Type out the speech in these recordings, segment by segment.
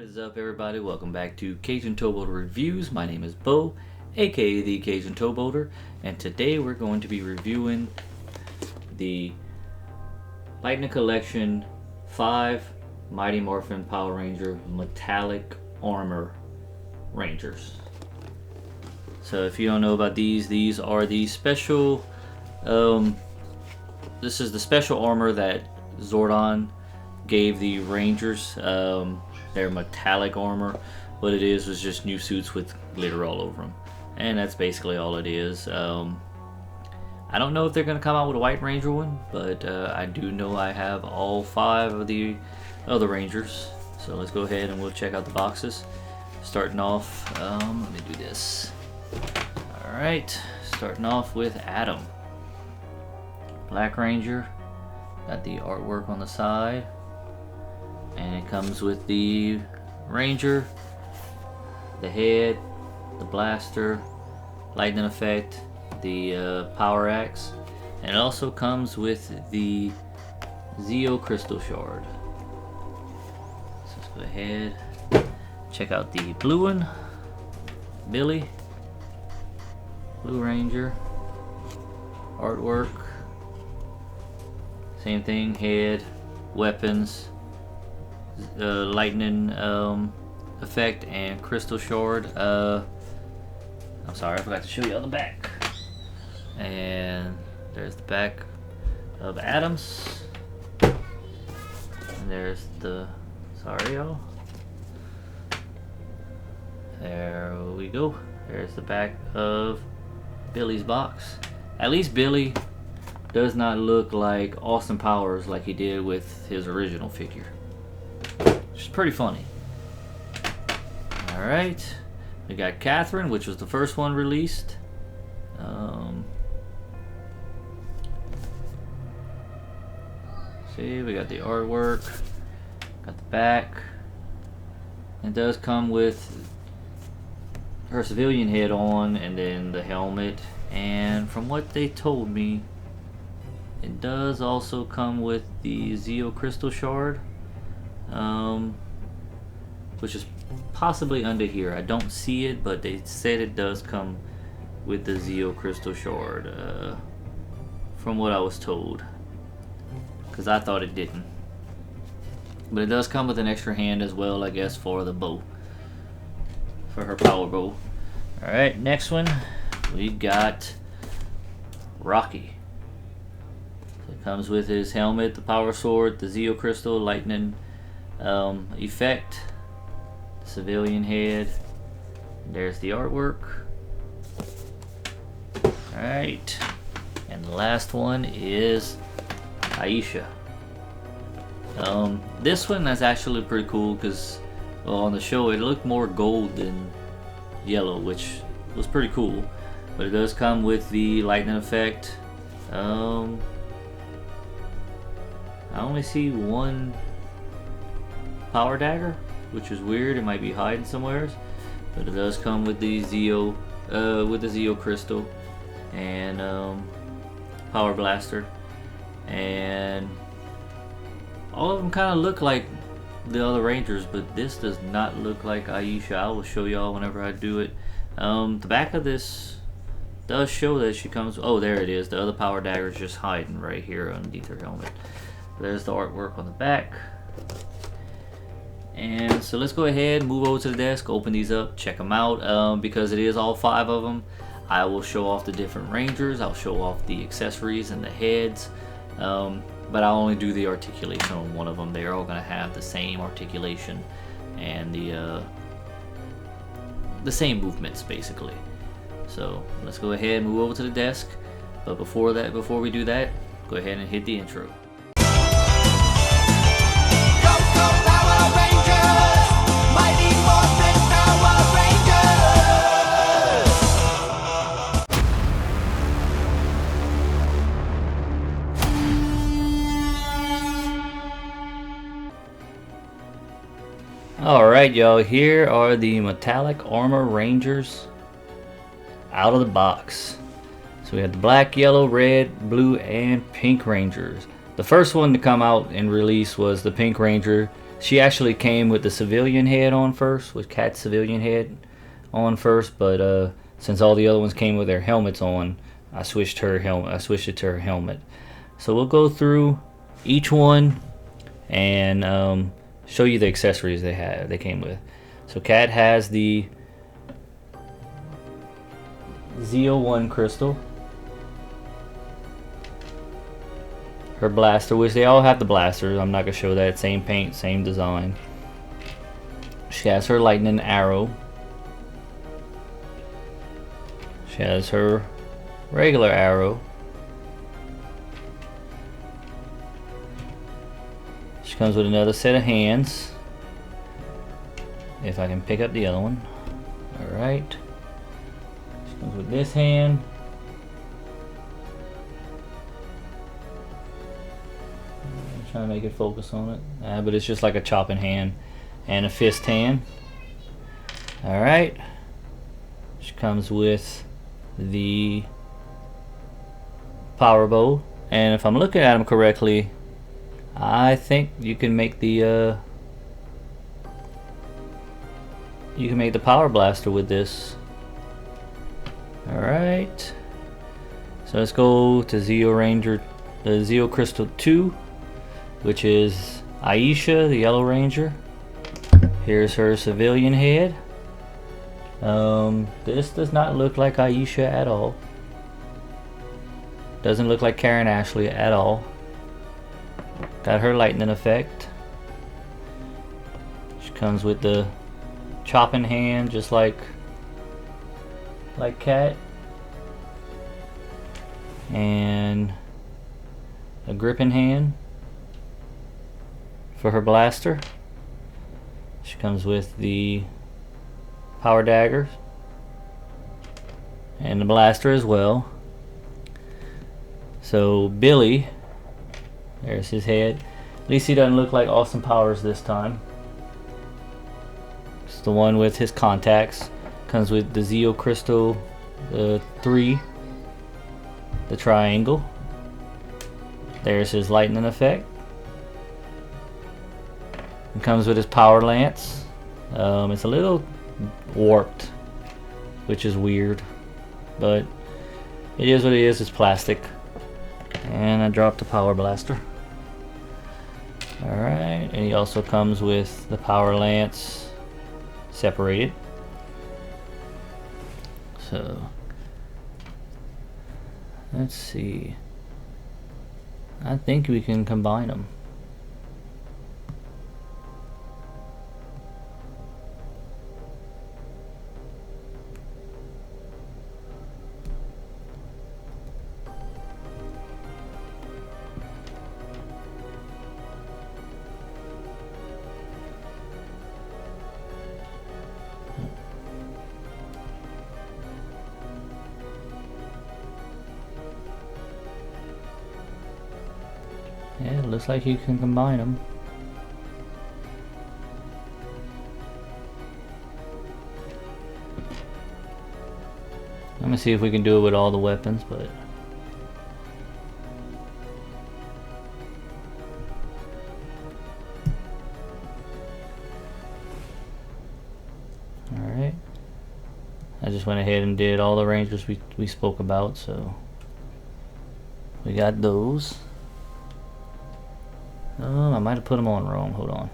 What is up, everybody? Welcome back to Cajun Towboat Reviews. My name is Bo, aka the Cajun Towboater, and today we're going to be reviewing the Lightning Collection 5 Mighty Morphin Power Ranger Metallic Armor Rangers. So if you don't know about these are the special, this is the special armor that Zordon gave the Rangers. Their metallic armor. What it is was just new suits with glitter all over them, and that's basically all it is. I don't know if they're gonna come out with a White Ranger one, but I do know I have all 5 of the other Rangers. So let's go ahead and we'll check out the boxes. Starting off, let me do this. Alright, starting off with Adam. Black Ranger. Got the artwork on the side. And it comes with the Ranger, the head, the blaster, lightning effect, the power axe, and it also comes with the Zeo crystal shard. So let's go ahead, check out the blue one, Billy, Blue Ranger, artwork, same thing, head, weapons, lightning effect and crystal shard. I'm sorry, I forgot to show you on the back. And there's the back of Adams. And there's the, sorry y'all. There we go. There's the back of Billy's box. At least Billy does not look like Austin Powers like he did with his original figure. Which is pretty funny. Alright, we got Catherine, which was the first one released. See, we got the artwork, got the back. It does come with her civilian head on, and then the helmet. And from what they told me, it does also come with the Zeo crystal shard. Which is possibly under here. I don't see it, but they said it does come with the Zeo crystal shard, from what I was told, because I thought it didn't. But it does come with an extra hand as well, I guess, for the bow, for her power bow. Alright, next one we got Rocky. So it comes with his helmet, the power sword, the Zeo crystal, lightning effect, civilian head. There's the artwork. Alright, and the last one is Aisha. This one is actually pretty cool because, well, on the show it looked more gold than yellow, which was pretty cool. But it does come with the lightning effect. I only see one power dagger, which is weird. It might be hiding somewhere, but it does come with the Zeo, crystal and power blaster, and all of them kind of look like the other Rangers, but this does not look like Aisha. I will show y'all whenever I do it. The back of this does show that she comes. Oh, there it is. The other power dagger is just hiding right here underneath her helmet. There's the artwork on the back. And so let's go ahead and move over to the desk, open these up, check them out. Because it is all 5 of them, I will show off the different Rangers, I'll show off the accessories and the heads, but I'll only do the articulation on one of them. They're all going to have the same articulation and the same movements basically. So let's go ahead and move over to the desk, but before we do that, go ahead and hit the intro. Alright y'all, here are the Metallic Armor Rangers out of the box. So we have the black, yellow, red, blue, and pink Rangers. The first one to come out and release was the Pink Ranger. She actually came with the civilian head on first, with Cat's civilian head on first, but since all the other ones came with their helmets on, I switched it to her helmet. So we'll go through each one and show you the accessories they came with. So Cat has the Z01 crystal, her blaster, which they all have the blasters. I'm not gonna show that. Same paint, same design. She has her lightning arrow. She has her regular arrow. She comes with another set of hands. If I can pick up the other one. Alright. She comes with this hand. I'm trying to make it focus on it. But it's just like a chopping hand and a fist hand. Alright. She comes with the power bow. And if I'm looking at them correctly, I think you can make the power blaster with this. Alright. So let's go to Zeo Ranger, the Zeo Crystal 2, which is Aisha, the Yellow Ranger. Here's her civilian head. This does not look like Aisha at all. Doesn't look like Karen Ashley at all. Got her lightning effect. She comes with the chopping hand, just like Cat, and a gripping hand for her blaster. She comes with the power daggers and the blaster as well. So Billy, there's his head. At least he doesn't look like Austin Powers this time. It's the one with his contacts. Comes with the Zeo Crystal 3, the triangle. There's his lightning effect. It comes with his power lance. It's a little warped, which is weird, but it is what it is. It's plastic. And I dropped the power blaster. Alright, and he also comes with the power lance separated. So let's see. I think we can combine them. Yeah, it looks like you can combine them. Let me see if we can do it with all the weapons, but alright. I just went ahead and did all the Rangers we spoke about, so we got those. I might have put them on wrong. Hold on.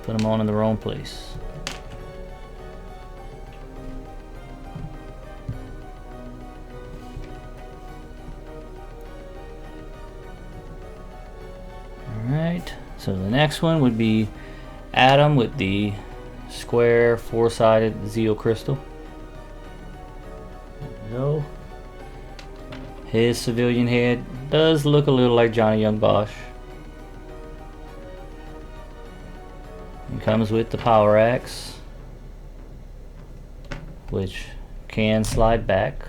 Put them on in the wrong place. Alright, so the next one would be Adam with the square four-sided Zeo crystal. There we go. His civilian head does look a little like Johnny Young Bosch. It comes with the power axe, which can slide back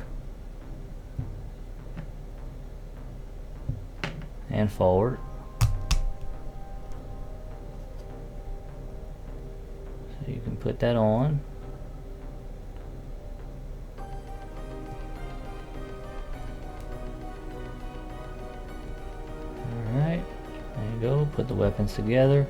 and forward. So you can put that on. put the weapons together.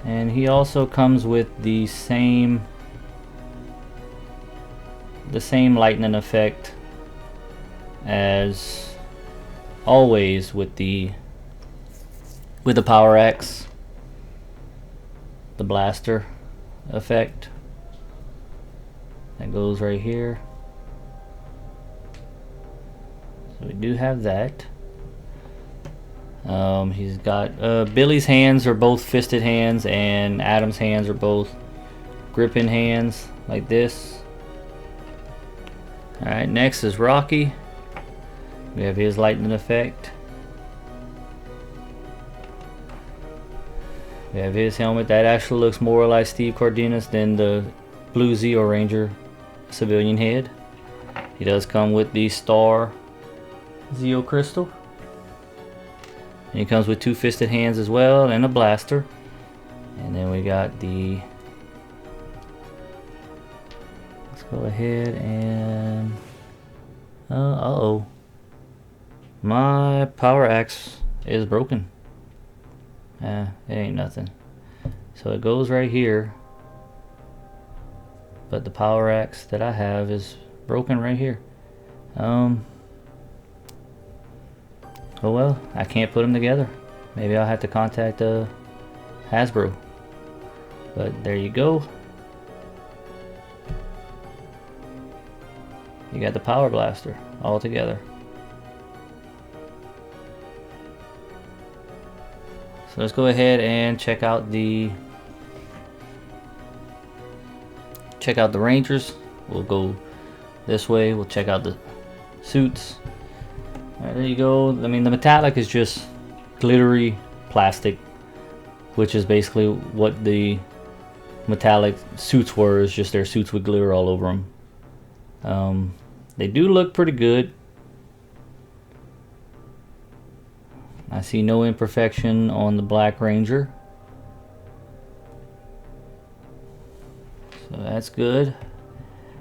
And he also comes with the same lightning effect as always with the power axe, the blaster effect that goes right here. So we do have that. He's got Billy's hands are both fisted hands, and Adam's hands are both gripping hands like this. Alright, next is Rocky. We have his lightning effect. We have his helmet. That actually looks more like Steve Cardenas than the blue Zeo Ranger civilian head. He does come with the star Zeo crystal. And he comes with 2 fisted hands as well, and a blaster. And then we got the... Let's go ahead and... uh-oh. My power axe is broken. It ain't nothing. So it goes right here. But the power axe that I have is broken right here. Oh well, I can't put them together. Maybe I'll have to contact Hasbro. But there you go. You got the power blaster all together. So let's go ahead and check out the Rangers. We'll go this way. We'll check out the suits. Alright, there you go. I mean, the metallic is just glittery plastic, which is basically what the metallic suits were. Is just their suits with glitter all over them. They do look pretty good. I see no imperfection on the Black Ranger, so that's good.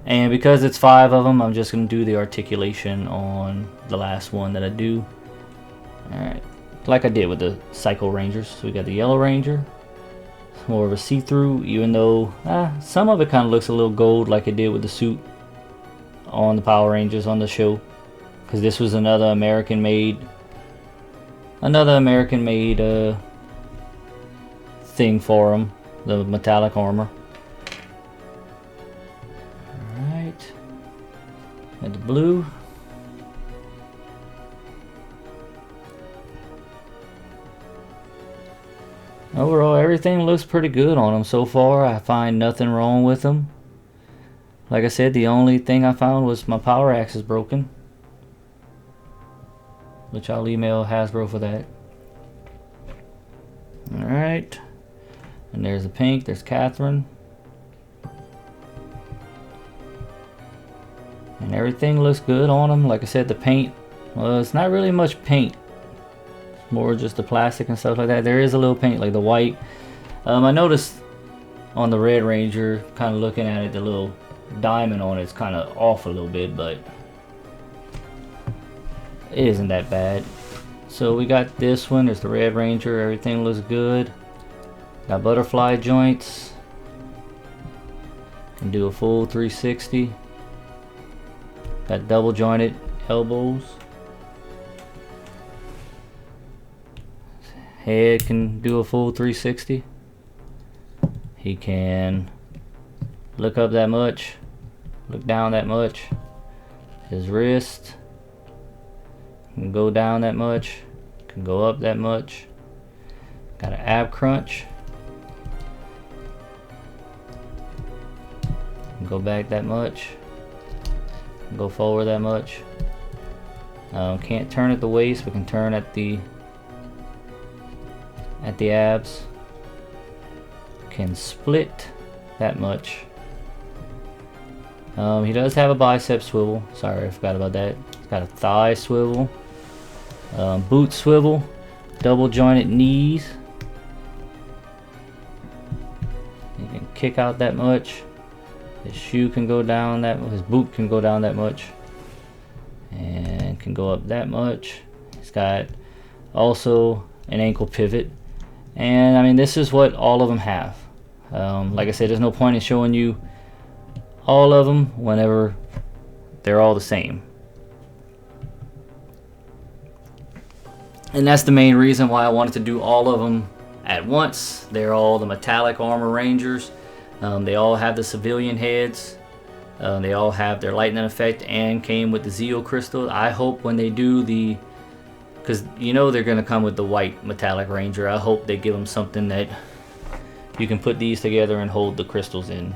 And because it's 5 of them, I'm just going to do the articulation on the last one that I do. Alright, like I did with the Psycho Rangers. So we got the Yellow Ranger. It's more of a see-through, even though some of it kind of looks a little gold like it did with the suit on the Power Rangers on the show. Because this was another American-made thing for them, the metallic armor. And the blue. Overall, everything looks pretty good on them so far. I find nothing wrong with them. Like I said, the only thing I found was my power axe is broken, which I'll email Hasbro for that. Alright. And there's the pink. There's Catherine. And everything looks good on them. Like I said, the paint, well, it's not really much paint. It's more just the plastic and stuff like that. There is a little paint, like the white. I noticed on the Red Ranger, kind of looking at it, the little diamond on it's kind of off a little bit, but it isn't that bad. So we got this one. There's the Red Ranger. Everything looks good. Got butterfly joints. Can do a full 360. Got double jointed elbows. Head can do a full 360. He can look up that much, look down that much. His wrist can go down that much, can go up that much. Got an ab crunch. Can go back that much. Go forward that much. Can't turn at the waist, but can turn at the abs. Can split that much. He does have a bicep swivel. Sorry, I forgot about that. He's got a thigh swivel. Boot swivel, double jointed knees. You can kick out that much. His shoe can go down that much. His boot can go down that much, and can go up that much. He's got also an ankle pivot, and I mean, this is what all of them have. Like I said, there's no point in showing you all of them whenever they're all the same. And that's the main reason why I wanted to do all of them at once. They're all the metallic armor rangers. They all have the civilian heads. They all have their lightning effect and came with the Zeo crystal. I hope when they do the, because you know they're going to come with the white metallic ranger, I hope they give them something that you can put these together and hold the crystals in.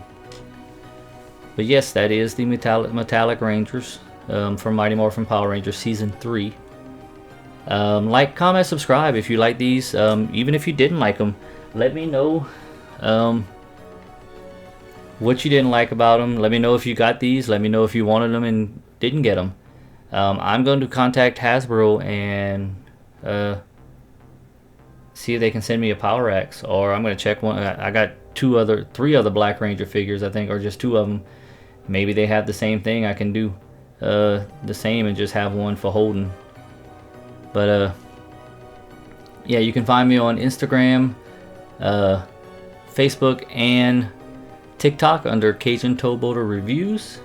But yes, that is the metallic rangers from Mighty Morphin Power Rangers Season 3. Like, comment, subscribe if you like these. Even if you didn't like them, let me know what you didn't like about them. Let me know if you got these. Let me know if you wanted them and didn't get them. I'm going to contact Hasbro and see if they can send me a Power X, or I'm going to check one. I got three other Black Ranger figures, I think, or just 2 of them. Maybe they have the same thing. I can do the same and just have one for holding. But yeah, you can find me on Instagram, Facebook, and TikTok under Cajun Towboater Reviews.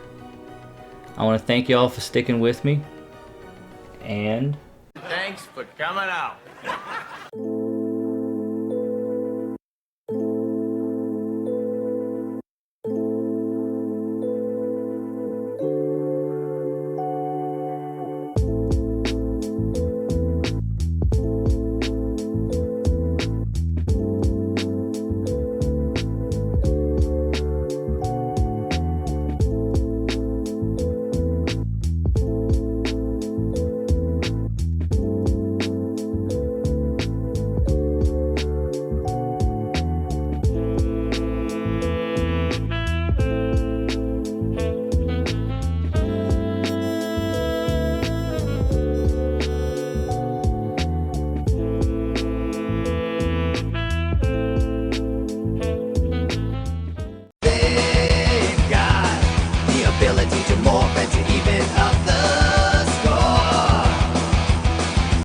I want to thank y'all for sticking with me, and thanks for coming out.